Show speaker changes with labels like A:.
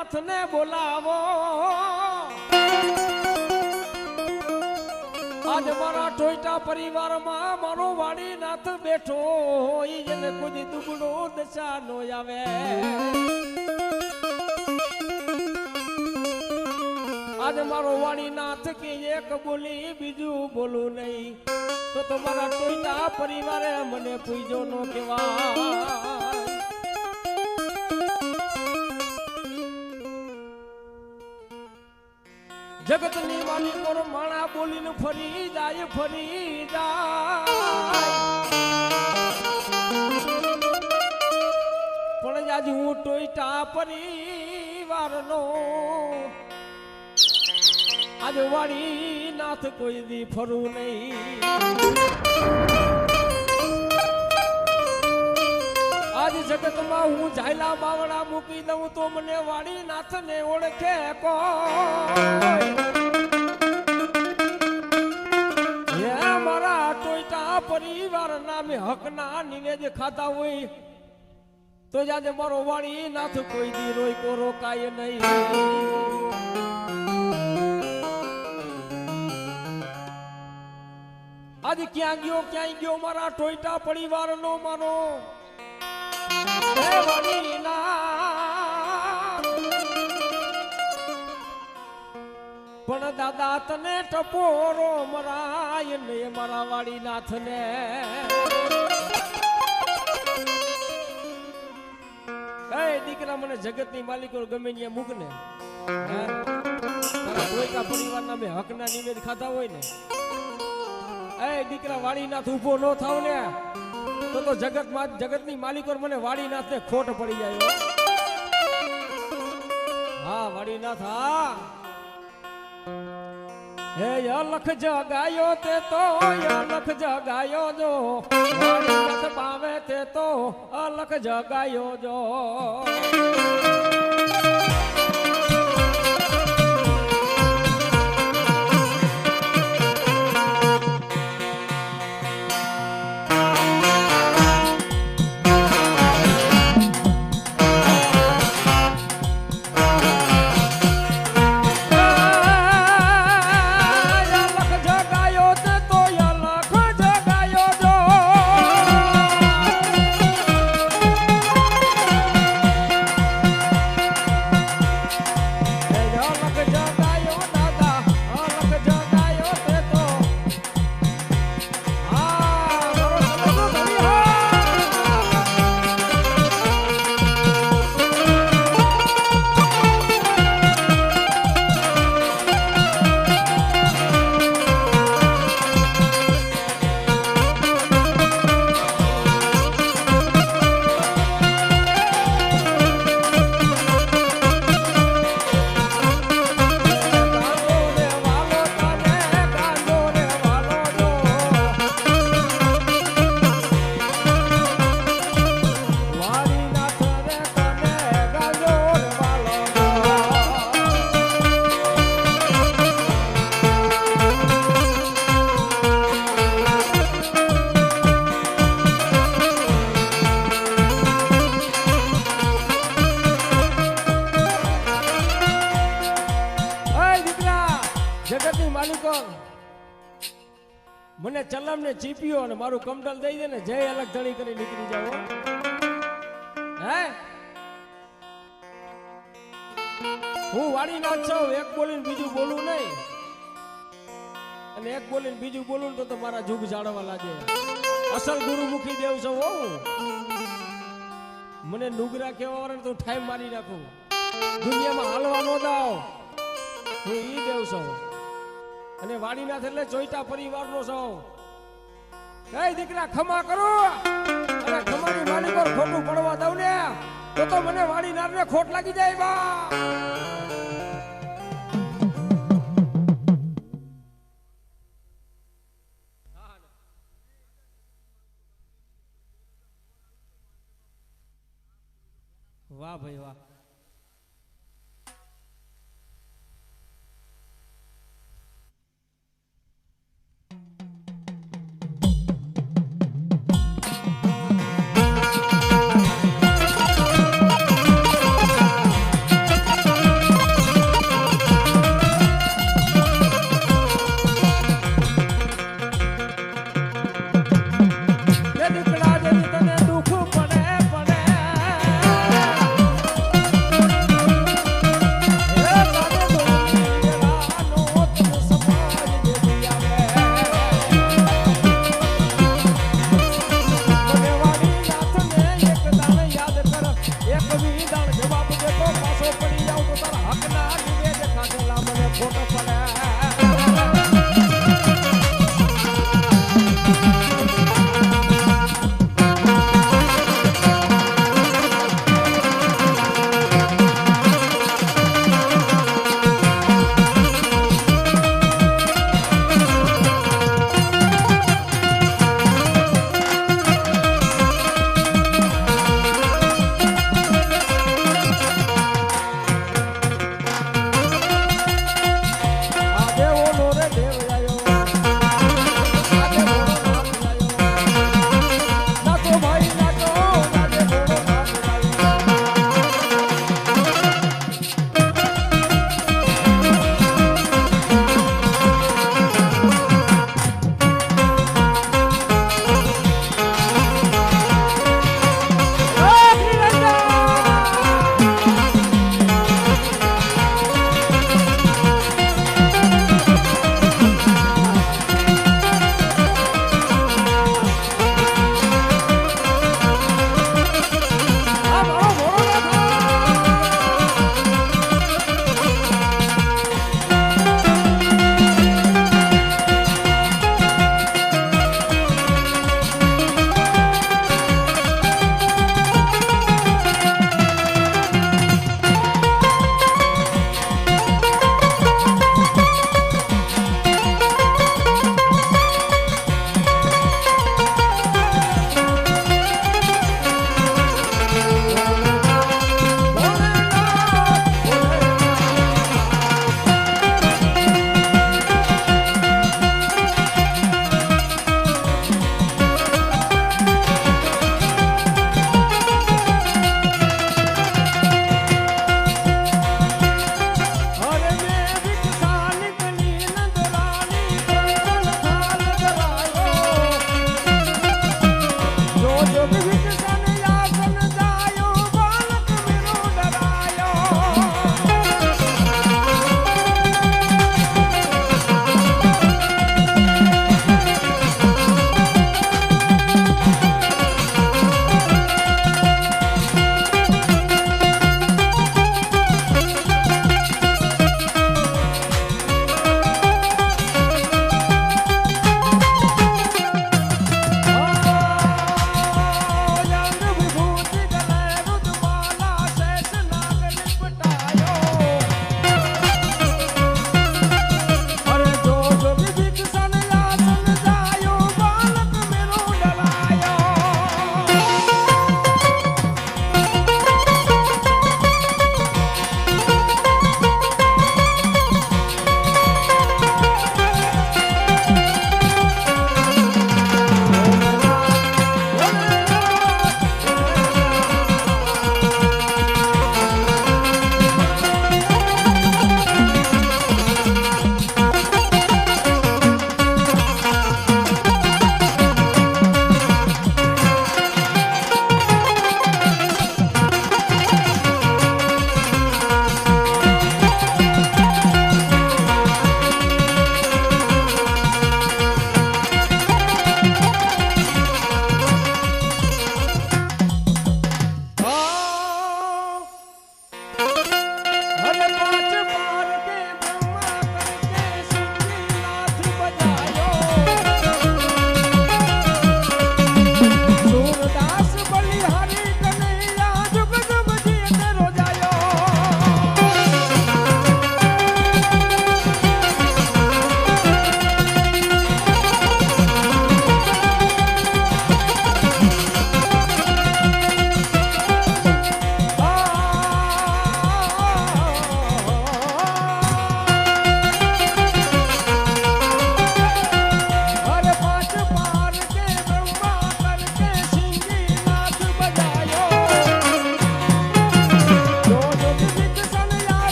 A: નાથ ને બોલાવો આજ મારા ટોયટા પરિવારમાં મારો વાડી નાથ બેઠો હોય જેને કોઈ દુગડો દશા નો આવે આજ મારો વાડી નાથ કે એક બોલી બીજું બોલું નહીં તો તમારા ટોયટા પરિવારે મને પૂજો નો કહેવાય જગતની વાલી પર માણા બોલીને ફરી જાય પણ આજ હું ટોયટા પરિવારનો આજ વાળી નાથ કોઈ દી ફરું નહીં આજ જગતમાં હું ઝાયલા બાવડા મૂકી દઉં તો મને વાળી નાથ ને ઓળખે મારા ટોયટા પરિવાર નામે હકના નિવેદ ખાતા હોય તો જાજે મારો વાળી નાથ કોઈ દી રોય કો રોકાય નહીં આજ ક્યાંય ગયો મારા ટોયટા પરિવાર નો માનો પણ દાદા તને ટપોરો મરાય ને મારા વાડી નાથ ને દીકરા મને જગત ની માલિકો ગમે ત્યાં મૂક ને ટોયટા પરિવાર ના મેં હક ના નિવેદ ખાતા હોય ને દીકરા વાડી નાથ ઉભો ન થાવ ને તો જગતની માલિકો મને વાડીનાથ ને ખોટ પડી જાય હા વાડીનાથ હા હે અલખ જગાયો તે તો અલખ જગાયો જો વાડીનાથ પાવે તે તો અલખ જગાયો જો જગતની માલિકો મને ચલમ ને ચીપીઓ અને મારું કમડલ દઈ દે ને જય અલગ ધણી કરી નીકળી જાવ હે હું વાડી નાથ છું એક બોલીને બીજું બોલું નહીં અને એક બોલીને બીજું બોલું તો મારા જુગ જાળવા લાગે અસલ ગુરુમુખી દેવ છું હું મને નુગરા કહેવા વાળા તો ઠાઈ મારી નાખું દુનિયામાં હાલવા ન દાવ હું ઈ દેવ છું અને વાડીનાથ એટલે ચોઈટા પરિવારનો છો કઈ દીકરા ખમા કરો અને ખમાની માલિકો ખોટું પડવા દઉં ને તો મને વાડીનાથને ખોટ લાગી જાય બા વાહ ભાઈ વાહ